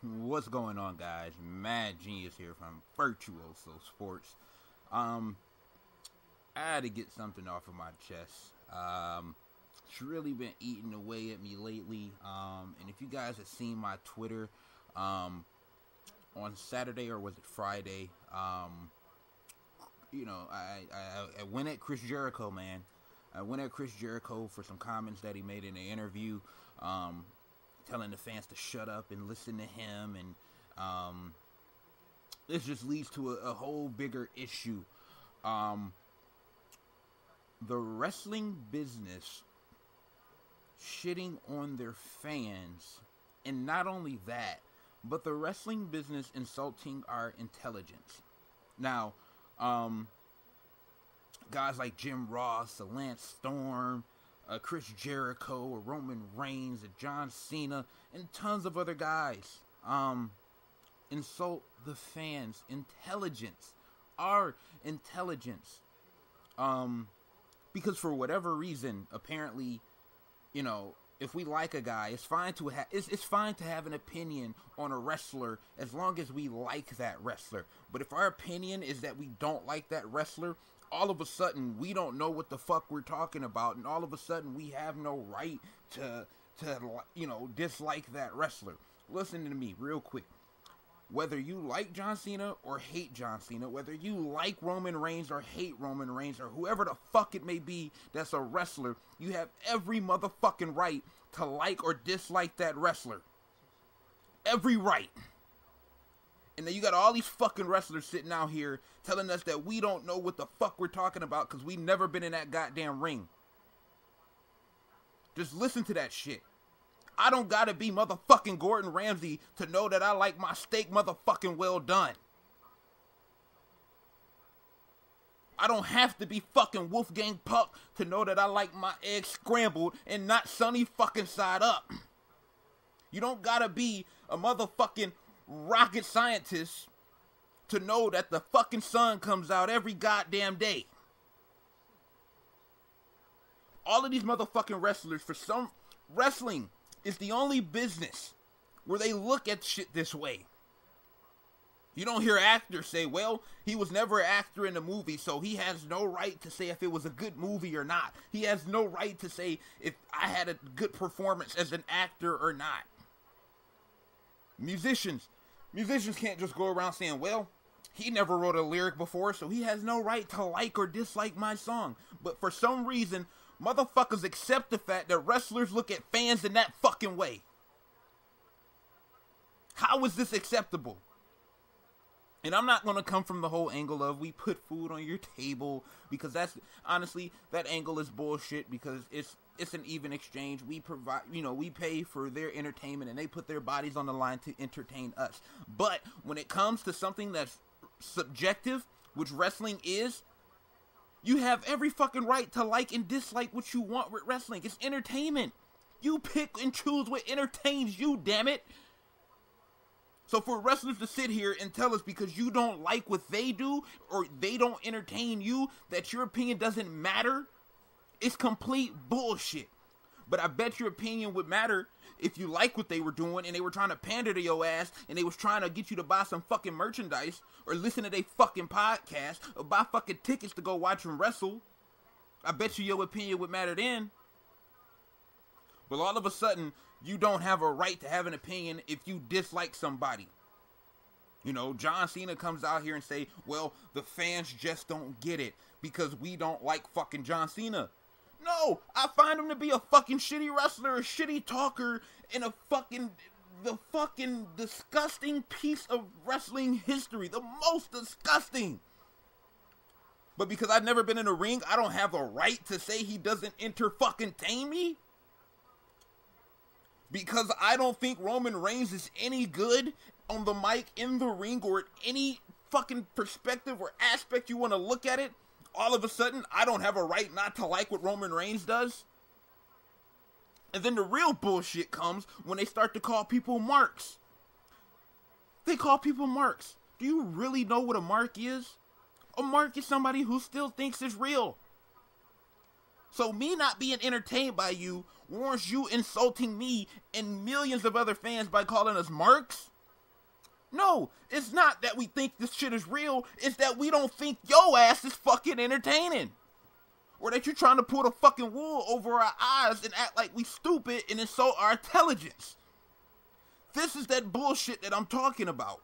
What's going on, guys? Mad Genius here from Virtuoso Sports. I had to get something off of my chest. It's really been eating away at me lately. And if you guys have seen my Twitter, on Saturday, or was it Friday, I went at Chris Jericho, man. I went at Chris Jericho for some comments that he made in an interview, telling the fans to shut up and listen to him, and this just leads to a whole bigger issue. The wrestling business shitting on their fans, and not only that, but the wrestling business insulting our intelligence. Now, guys like Jim Ross, Lance Storm, Chris Jericho, or Roman Reigns, or John Cena, and tons of other guys insult the fans' intelligence, our intelligence, because for whatever reason, apparently, if we like a guy, it's fine to it's fine to have an opinion on a wrestler as long as we like that wrestler. But if our opinion is that we don't like that wrestler, all of a sudden we don't know what the fuck we're talking about, and all of a sudden we have no right to dislike that wrestler. Listen to me real quick. Whether you like John Cena or hate John Cena, whether you like Roman Reigns or hate Roman Reigns, or whoever the fuck it may be that's a wrestler, you have every motherfucking right to like or dislike that wrestler. Every right. And then you got all these fucking wrestlers sitting out here telling us that we don't know what the fuck we're talking about because we never been in that goddamn ring. Just listen to that shit. I don't gotta be motherfucking Gordon Ramsay to know that I like my steak motherfucking well done. I don't have to be fucking Wolfgang Puck to know that I like my eggs scrambled and not sunny fucking side up. You don't gotta be a motherfucking rocket scientist to know that the fucking sun comes out every goddamn day. All of these motherfucking wrestlers, wrestling is the only business where they look at shit this way. You don't hear actors say, well, he was never an actor in the movie, so he has no right to say if it was a good movie or not. He has no right to say if I had a good performance as an actor or not. Musicians can't just go around saying, well, he never wrote a lyric before, so he has no right to like or dislike my song. But for some reason, motherfuckers accept the fact that wrestlers look at fans in that fucking way. How is this acceptable? And I'm not going to come from the whole angle of we put food on your table, because that's, honestly, that angle is bullshit, because it's an even exchange. We provide, we pay for their entertainment and they put their bodies on the line to entertain us. But when it comes to something that's subjective, which wrestling is, you have every fucking right to like and dislike what you want with wrestling. It's entertainment. You pick and choose what entertains you, damn it. So for wrestlers to sit here and tell us because you don't like what they do or they don't entertain you that your opinion doesn't matter, it's complete bullshit. But I bet your opinion would matter if you like what they were doing and they were trying to pander to your ass and they was trying to get you to buy some fucking merchandise or listen to their fucking podcast or buy fucking tickets to go watch them wrestle. I bet you your opinion would matter then. But all of a sudden, you don't have a right to have an opinion if you dislike somebody. John Cena comes out here and say, well, the fans just don't get it because we don't like fucking John Cena. No, I find him to be a fucking shitty wrestler, a shitty talker, and the fucking disgusting piece of wrestling history. The most disgusting. But because I've never been in a ring, I don't have a right to say he doesn't enter-fucking-tain me? Because I don't think Roman Reigns is any good on the mic, in the ring, or any fucking perspective or aspect you want to look at it, all of a sudden, I don't have a right not to like what Roman Reigns does? And then the real bullshit comes when they start to call people marks. They call people marks. Do you really know what a mark is? A mark is somebody who still thinks it's real. So me not being entertained by you warrants you insulting me and millions of other fans by calling us marks? No, it's not that we think this shit is real. It's that we don't think your ass is fucking entertaining. Or that you're trying to pull the fucking wool over our eyes and act like we stupid and insult our intelligence. This is that bullshit that I'm talking about.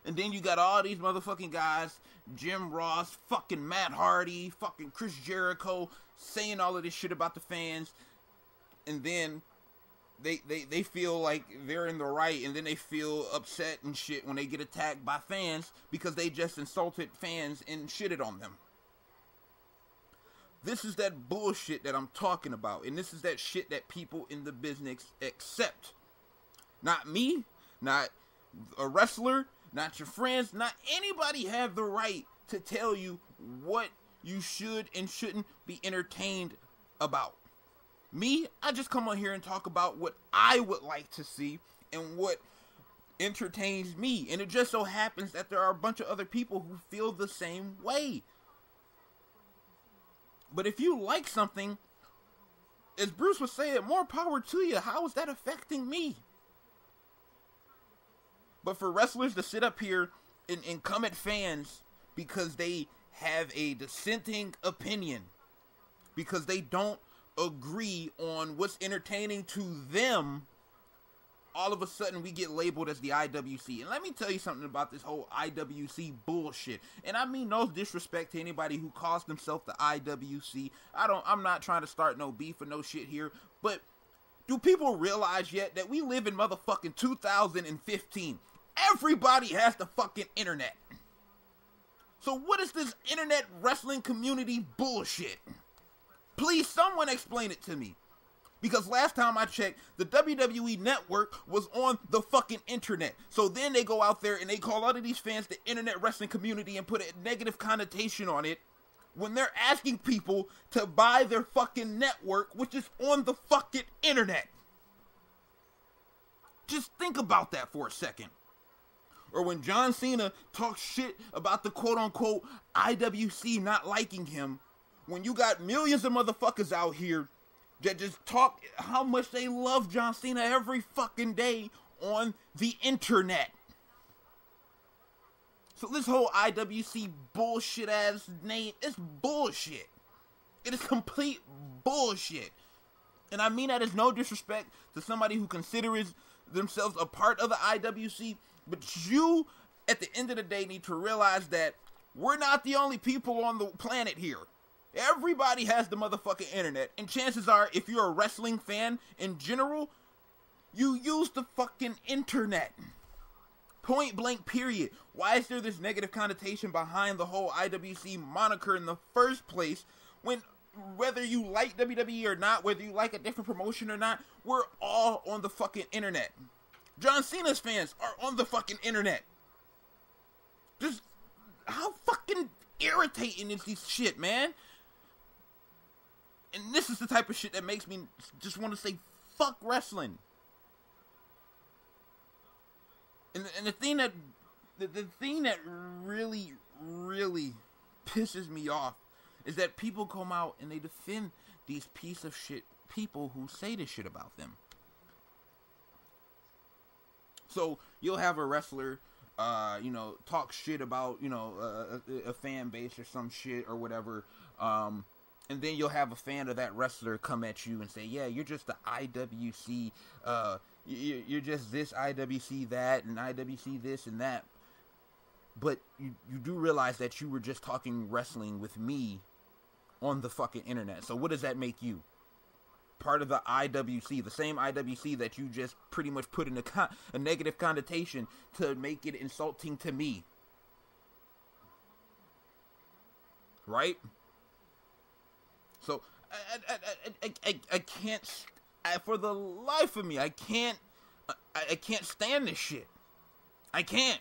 And then you got all these motherfucking guys, Jim Ross, fucking Matt Hardy, fucking Chris Jericho, saying all of this shit about the fans. And then they feel like they're in the right, and then they feel upset and shit when they get attacked by fans because they just insulted fans and shitted on them. This is that bullshit that I'm talking about, and this is that shit that people in the business accept. Not me, not a wrestler, not your friends, not anybody have the right to tell you what you should and shouldn't be entertained about. Me, I just come on here and talk about what I would like to see and what entertains me. And it just so happens that there are a bunch of other people who feel the same way. But if you like something, as Bruce would say it, more power to you. How is that affecting me? But for wrestlers to sit up here and come at fans because they have a dissenting opinion, because they don't agree on what's entertaining to them, all of a sudden we get labeled as the IWC. And let me tell you something about this whole IWC bullshit. And I mean no disrespect to anybody who calls themselves the IWC. I'm not trying to start no beef or no shit here, but do people realize yet that we live in motherfucking 2015? Everybody has the fucking internet. So what is this internet wrestling community bullshit? Please, someone explain it to me. Because last time I checked, the WWE Network was on the fucking internet. So then they go out there and they call all of these fans the internet wrestling community and put a negative connotation on it when they're asking people to buy their fucking network, which is on the fucking internet. Just think about that for a second. Or when John Cena talks shit about the quote-unquote IWC not liking him, when you got millions of motherfuckers out here that just talk how much they love John Cena every fucking day on the internet. So this whole IWC bullshit ass name is bullshit. It is complete bullshit. And I mean that as no disrespect to somebody who considers themselves a part of the IWC, but you, at the end of the day, need to realize that we're not the only people on the planet here. Everybody has the motherfucking internet, and chances are, if you're a wrestling fan in general, you use the fucking internet. Point blank period. Why is there this negative connotation behind the whole IWC moniker in the first place, when whether you like WWE or not, whether you like a different promotion or not, we're all on the fucking internet. John Cena's fans are on the fucking internet. Just, how fucking irritating is this shit, man? And this is the type of shit that makes me just want to say, fuck wrestling. And the thing that, the thing that really, really pisses me off is that people come out and they defend these piece of shit people who say this shit about them. So you'll have a wrestler, talk shit about, a fan base or some shit or whatever, and then you'll have a fan of that wrestler come at you and say, yeah, you're just the IWC, you're just this IWC that, and IWC this and that. But you do realize that you were just talking wrestling with me on the fucking internet. So what does that make you? Part of the IWC, the same IWC that you just pretty much put in a negative connotation to make it insulting to me. Right? So, I can't, for the life of me, I can't stand this shit. I can't.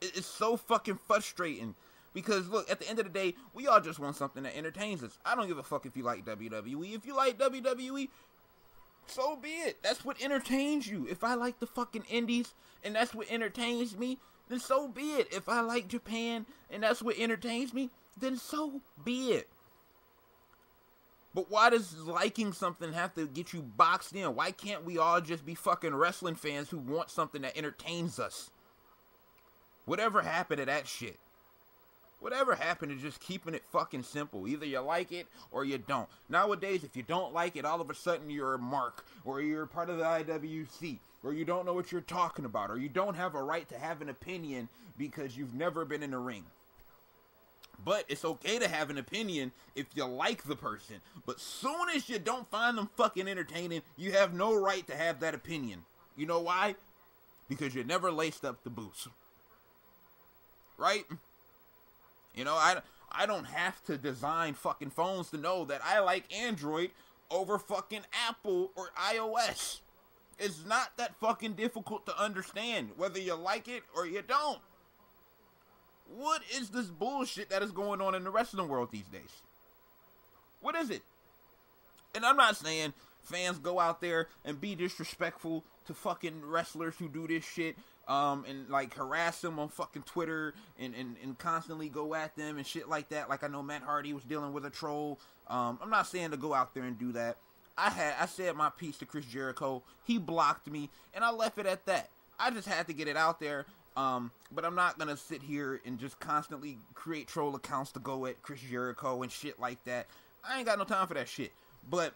It's so fucking frustrating. Because, look, at the end of the day, we all just want something that entertains us. I don't give a fuck if you like WWE. If you like WWE, so be it. That's what entertains you. If I like the fucking indies and that's what entertains me, then so be it. If I like Japan and that's what entertains me, then so be it. But why does liking something have to get you boxed in? Why can't we all just be fucking wrestling fans who want something that entertains us? Whatever happened to that shit? Whatever happened to just keeping it fucking simple? Either you like it or you don't. Nowadays, if you don't like it, all of a sudden you're a mark, or you're part of the IWC, or you don't know what you're talking about, or you don't have a right to have an opinion because you've never been in a ring. But it's okay to have an opinion if you like the person. But soon as you don't find them fucking entertaining, you have no right to have that opinion. You know why? Because you never laced up the boots. Right? You know, I don't have to design fucking phones to know that I like Android over fucking Apple or iOS. It's not that fucking difficult to understand, whether you like it or you don't. What is this bullshit that is going on in the wrestling world these days? What is it? And I'm not saying fans go out there and be disrespectful to fucking wrestlers who do this shit, and like harass them on fucking Twitter and constantly go at them and shit like that. Like I know Matt Hardy was dealing with a troll. I'm not saying to go out there and do that. I said my piece to Chris Jericho. He blocked me, and I left it at that. I just had to get it out there. But I'm not gonna sit here and just constantly create troll accounts to go at Chris Jericho and shit like that. I ain't got no time for that shit. But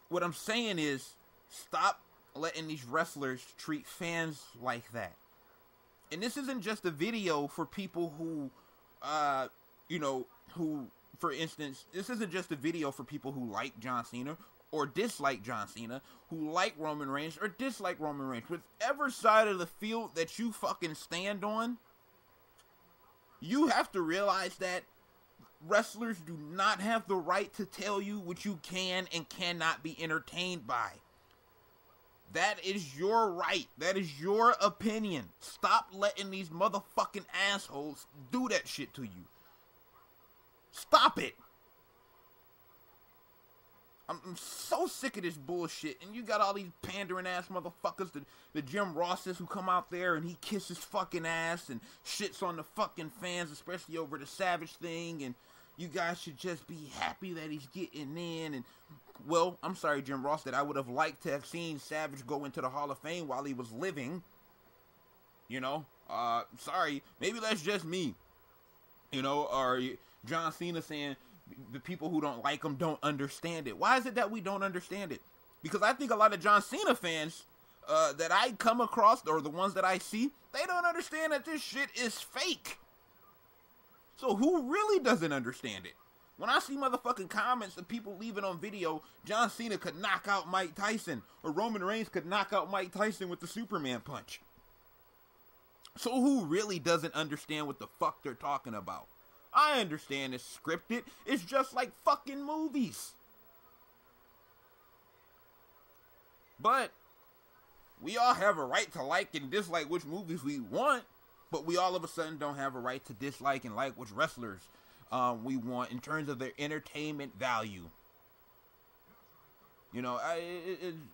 what I'm saying is, stop letting these wrestlers treat fans like that. And this isn't just a video for people who, for instance, this isn't just a video for people who like John Cena or dislike John Cena, who like Roman Reigns or dislike Roman Reigns. Whichever side of the field that you fucking stand on, you have to realize that wrestlers do not have the right to tell you what you can and cannot be entertained by. That is your right. That is your opinion. Stop letting these motherfucking assholes do that shit to you. Stop it. I'm so sick of this bullshit. And you got all these pandering ass motherfuckers, the Jim Rosses who come out there and he kisses fucking ass and shits on the fucking fans, especially over the Savage thing. And you guys should just be happy that he's getting in. And, well, I'm sorry, Jim Ross, that I would have liked to have seen Savage go into the Hall of Fame while he was living. You know, sorry, maybe that's just me. You know, or John Cena saying the people who don't like him don't understand it. Why is it that we don't understand it? Because I think a lot of John Cena fans that I come across, or the ones that I see, they don't understand that this shit is fake. So who really doesn't understand it? When I see motherfucking comments of people leaving on video, John Cena could knock out Mike Tyson, or Roman Reigns could knock out Mike Tyson with the Superman punch. So who really doesn't understand what the fuck they're talking about? I understand it's scripted. It's just like fucking movies. But we all have a right to like and dislike which movies we want, but we all of a sudden don't have a right to dislike and like which wrestlers we want in terms of their entertainment value. You know,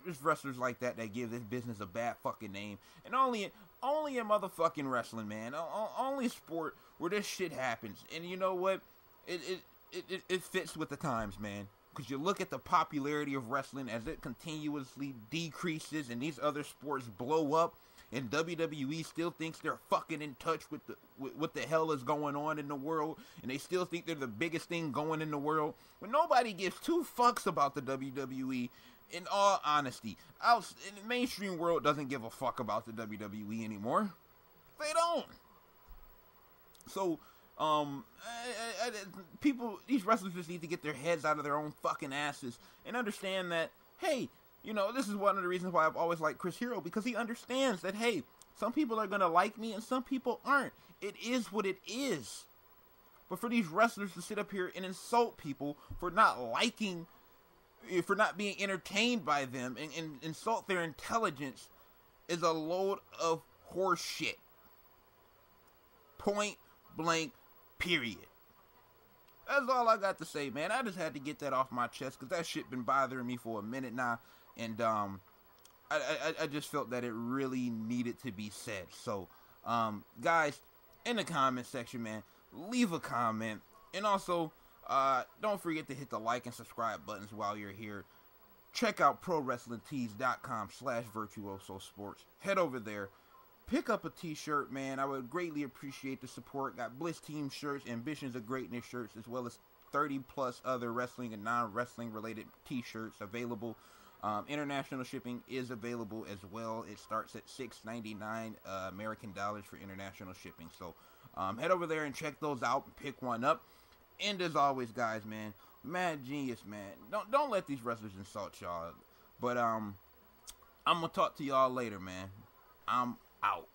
it's wrestlers like that give this business a bad fucking name. And only in motherfucking wrestling, man. Only sport where this shit happens. And you know what? It fits with the times, man. Because you look at the popularity of wrestling as it continuously decreases and these other sports blow up, and WWE still thinks they're fucking in touch with what the hell is going on in the world, and they still think they're the biggest thing going in the world, when nobody gives two fucks about the WWE. In all honesty, in the mainstream world doesn't give a fuck about the WWE anymore. They don't. So, these wrestlers just need to get their heads out of their own fucking asses and understand that, hey, you know, this is one of the reasons why I've always liked Chris Hero, because he understands that, hey, some people are going to like me and some people aren't. It is what it is. But for these wrestlers to sit up here and insult people for not liking, for not being entertained by them, and insult their intelligence is a load of horse shit. Point blank, period. That's all I got to say, man. I just had to get that off my chest because that shit been bothering me for a minute now. And I just felt that it really needed to be said. So, guys, in the comment section, man, leave a comment. And also, Don't forget to hit the like and subscribe buttons while you're here. Check out ProWrestlingTees.com/virtuoso-sports. Head over there. Pick up a t-shirt, man. I would greatly appreciate the support. Got Bliss Team shirts, Ambitions of Greatness shirts, as well as 30 plus other wrestling and non-wrestling related t-shirts available. International shipping is available as well. It starts at $6.99 American dollars for international shipping. So head over there and check those out and pick one up. And as always, guys, man, Mad Genius, man. Don't let these wrestlers insult y'all. But I'm gonna talk to y'all later, man. I'm out.